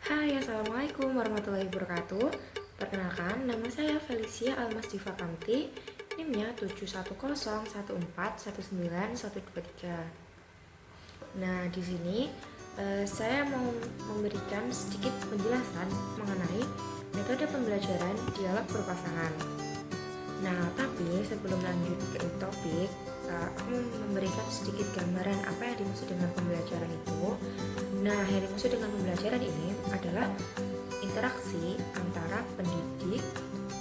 Hai, Assalamualaikum warahmatullahi wabarakatuh. Perkenalkan, nama saya Felicia Almasdifa Kamti, NIM-nya 71014191123. Nah, di sini saya mau memberikan sedikit penjelasan mengenai metode pembelajaran dialog berpasangan. Nah, tapi sebelum lanjut ke topik, aku memberikan sedikit gambaran apa yang dimaksud dengan pembelajaran itu. Nah, yang dimaksud dengan pembelajaran ini adalah interaksi antara pendidik,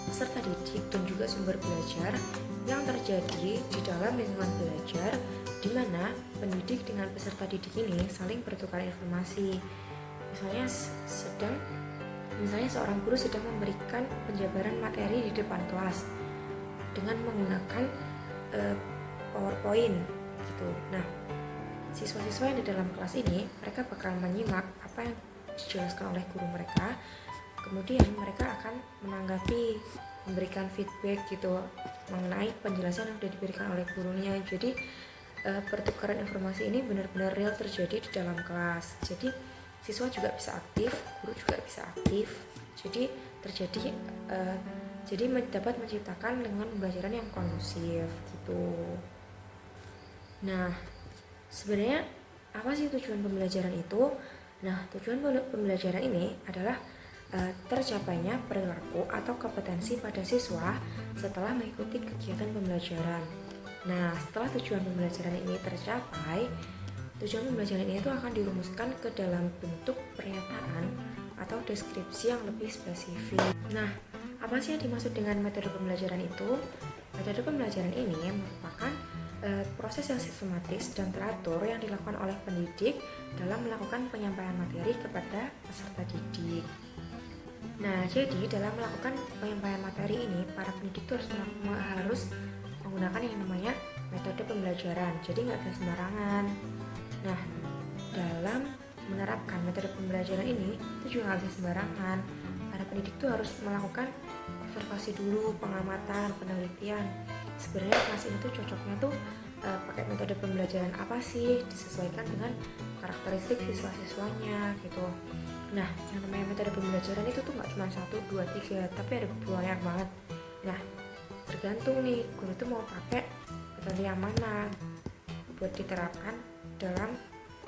peserta didik, dan juga sumber belajar yang terjadi di dalam lingkungan belajar, di mana pendidik dengan peserta didik ini saling bertukar informasi. Misalnya seorang guru sedang memberikan penjabaran materi di depan kelas dengan menggunakan PowerPoint gitu. Nah, siswa-siswa yang di dalam kelas ini mereka bakal menyimak apa yang dijelaskan oleh guru mereka. Kemudian mereka akan menanggapi, memberikan feedback gitu mengenai penjelasan yang sudah diberikan oleh gurunya. Jadi pertukaran informasi ini benar-benar real terjadi di dalam kelas. Jadi siswa juga bisa aktif, guru juga bisa aktif. Jadi dapat menciptakan lingkungan pembelajaran yang kondusif gitu. Nah, sebenarnya apa sih tujuan pembelajaran itu? Nah, tujuan pembelajaran ini adalah tercapainya perilaku atau kompetensi pada siswa setelah mengikuti kegiatan pembelajaran. Nah, setelah tujuan pembelajaran ini tercapai, tujuan pembelajaran ini akan dirumuskan ke dalam bentuk pernyataan atau deskripsi yang lebih spesifik. Nah, apa sih yang dimaksud dengan metode pembelajaran itu? Metode pembelajaran ini merupakan proses yang sistematis dan teratur yang dilakukan oleh pendidik dalam melakukan penyampaian materi kepada peserta didik. Nah, jadi dalam melakukan penyampaian materi ini, para pendidik harus menggunakan yang namanya metode pembelajaran. Jadi nggak bisa sembarangan. Nah, dalam menerapkan metode pembelajaran ini itu juga nggak bisa sembarangan. Para pendidik itu harus melakukan observasi dulu, pengamatan, penelitian. Sebenarnya kelas ini tuh cocoknya tuh pakai metode pembelajaran apa sih, disesuaikan dengan karakteristik siswa-siswanya gitu. Nah, yang namanya metode pembelajaran itu tuh nggak cuma 1, 2, 3, tapi ada banyak banget. Nah, tergantung nih guru tuh mau pakai metode yang mana buat diterapkan dalam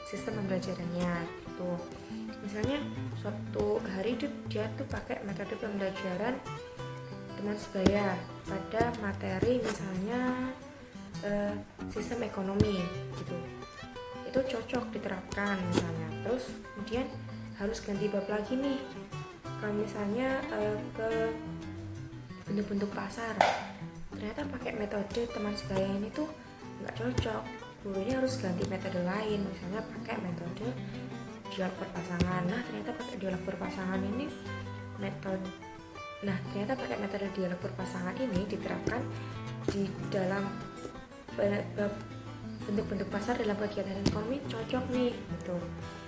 sistem pembelajarannya gitu. Misalnya suatu hari dia tuh pakai metode pembelajaran teman sebaya pada materi misalnya sistem ekonomi gitu. Itu cocok diterapkan misalnya. Terus kemudian harus ganti bab lagi nih. Kalau misalnya ke bentuk-bentuk pasar, ternyata pakai metode teman sebaya ini tuh nggak cocok. Guru ini harus ganti metode lain, misalnya pakai metode dialog berpasangan. Nah, ternyata pakai dialog berpasangan ini metode dialog berpasangan ini diterapkan di dalam bentuk-bentuk pasar dalam kegiatan ekonomi cocok nih gitu.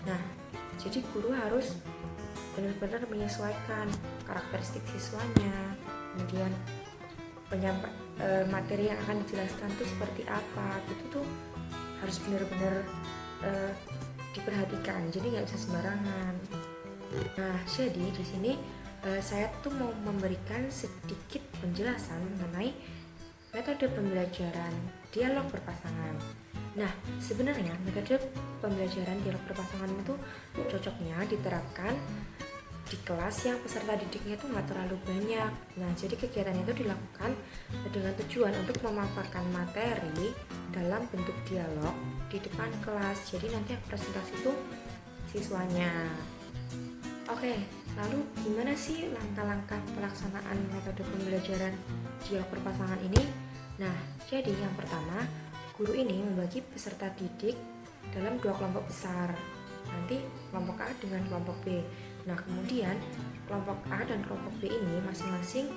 Nah, jadi guru harus benar-benar menyesuaikan karakteristik siswanya, kemudian materi yang akan dijelaskan itu seperti apa gitu tuh harus benar-benar diperhatikan. Jadi nggak bisa sembarangan. Nah, jadi di sini saya tuh mau memberikan sedikit penjelasan mengenai metode pembelajaran dialog berpasangan. Nah, sebenarnya metode pembelajaran dialog berpasangan itu cocoknya diterapkan di kelas yang peserta didiknya itu nggak terlalu banyak. Nah, jadi kegiatan itu dilakukan dengan tujuan untuk memaparkan materi dalam bentuk dialog di depan kelas. Jadi nanti yang presentasi itu siswanya. Oke, lalu gimana sih langkah-langkah pelaksanaan metode pembelajaran dialog berpasangan ini? Nah, jadi yang pertama, guru ini membagi peserta didik dalam 2 kelompok besar. Nanti kelompok A dengan kelompok B. Nah, kemudian kelompok A dan kelompok B ini masing-masing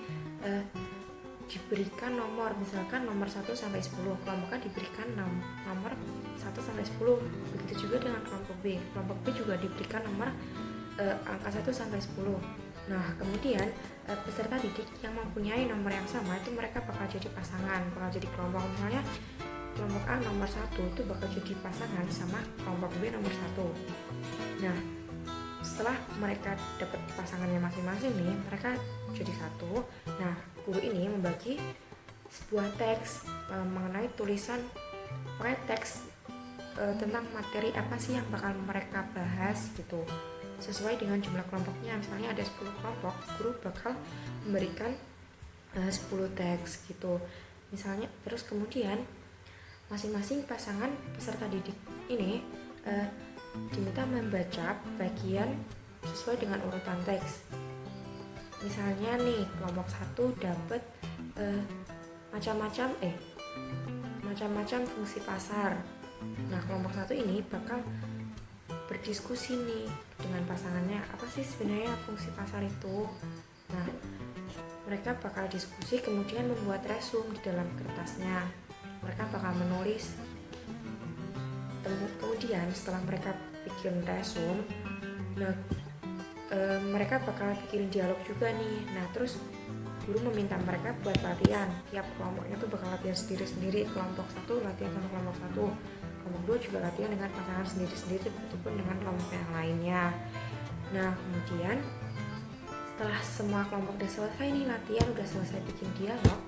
diberikan nomor, misalkan nomor 1 sampai 10. Kelompok A diberikan nomor 1 sampai 10. Begitu juga dengan kelompok B. Kelompok B juga diberikan nomor angka 1 sampai 10. Nah, kemudian peserta didik yang mempunyai nomor yang sama itu mereka bakal jadi pasangan, bakal jadi kelompok. Misalnya kelompok A nomor 1 itu bakal jadi pasangan sama kelompok B nomor 1. Nah, setelah mereka dapat pasangannya masing-masing nih, mereka jadi satu. Nah, guru ini membagi sebuah teks mengenai tulisan, pokoknya teks tentang materi apa sih yang bakal mereka bahas gitu, sesuai dengan jumlah kelompoknya. Misalnya ada 10 kelompok, guru bakal memberikan 10 teks gitu misalnya. Terus kemudian masing-masing pasangan peserta didik ini diminta membaca bagian sesuai dengan urutan teks. Misalnya nih, kelompok 1 dapat macam-macam fungsi pasar. Nah, kelompok 1 ini bakal berdiskusi nih dengan pasangannya, apa sih sebenarnya fungsi pasar itu. Nah, mereka bakal diskusi, kemudian membuat resume di dalam kertasnya. Mereka bakal menulis. Kemudian setelah mereka bikin resume, nah mereka bakal bikin dialog juga nih. Nah, terus guru meminta mereka buat latihan. Tiap kelompoknya tuh bakal latihan sendiri-sendiri. Kelompok 1 latihan sama kelompok 1, kelompok 2 juga latihan dengan pasangan sendiri-sendiri ataupun dengan kelompok yang lainnya. Nah, kemudian setelah semua kelompok udah selesai nih latihan, udah selesai bikin dialog,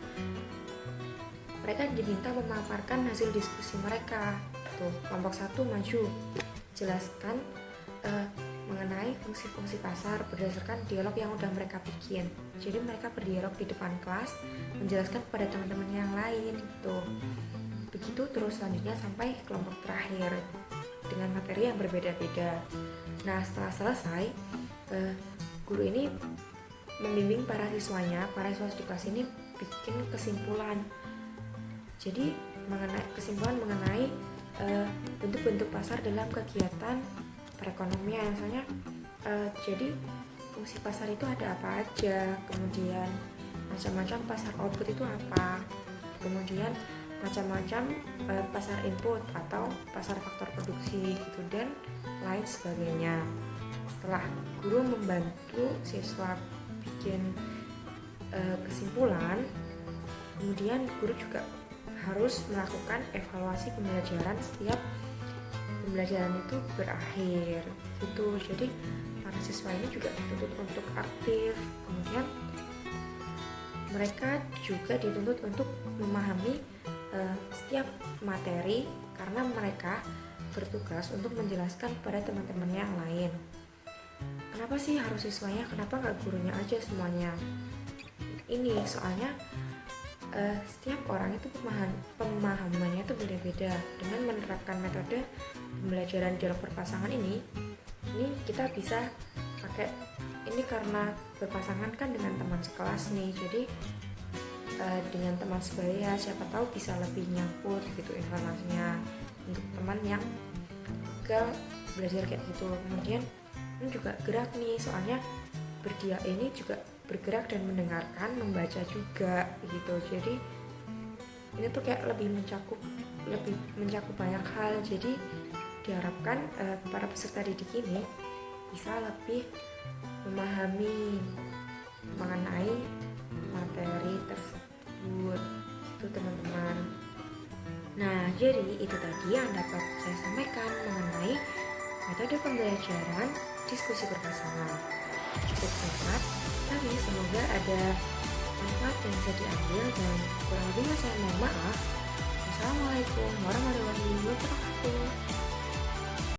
mereka diminta memaparkan hasil diskusi mereka. Tuh, kelompok 1 maju jelaskan mengenai fungsi-fungsi pasar berdasarkan dialog yang udah mereka bikin. Jadi mereka berdialog di depan kelas, menjelaskan kepada teman-teman yang lain gitu. Begitu terus selanjutnya sampai kelompok terakhir dengan materi yang berbeda-beda. Nah, setelah selesai, guru ini membimbing para siswanya. Para siswa di kelas ini bikin kesimpulan. Jadi kesimpulan mengenai bentuk-bentuk pasar dalam kegiatan perekonomian. Misalnya jadi fungsi pasar itu ada apa aja, kemudian macam-macam pasar output itu apa, kemudian macam-macam pasar input atau pasar faktor produksi gitu, dan lain sebagainya. Setelah guru membantu siswa bikin kesimpulan, kemudian guru juga harus melakukan evaluasi pembelajaran setiap pembelajaran itu berakhir gitu. Jadi para siswa ini juga dituntut untuk aktif, kemudian mereka juga dituntut untuk memahami setiap materi karena mereka bertugas untuk menjelaskan kepada teman-teman yang lain. Kenapa sih harus siswanya, kenapa nggak gurunya aja semuanya? Ini soalnya setiap orang itu pemahamannya itu beda-beda. Dengan menerapkan metode pembelajaran dialog berpasangan ini kita bisa pakai ini karena berpasangan kan dengan teman sekelas nih. Jadi dengan teman sebaya siapa tahu bisa lebih nyangkut gitu informasinya untuk teman yang gagal belajar kayak gitu. Kemudian ini juga gerak nih, soalnya ini juga bergerak dan mendengarkan, membaca juga gitu. Jadi ini tuh kayak lebih mencakup banyak hal. Jadi diharapkan para peserta didik ini bisa lebih memahami mengenai materi tersebut itu teman-teman. Nah, jadi itu tadi yang dapat saya sampaikan mengenai metode pembelajaran diskusi berpasangan. Cukup singkat, tapi semoga ada manfaat yang bisa diambil, dan kurang lebihnya saya mohon maaf. Wassalamualaikum warahmatullahi wabarakatuh.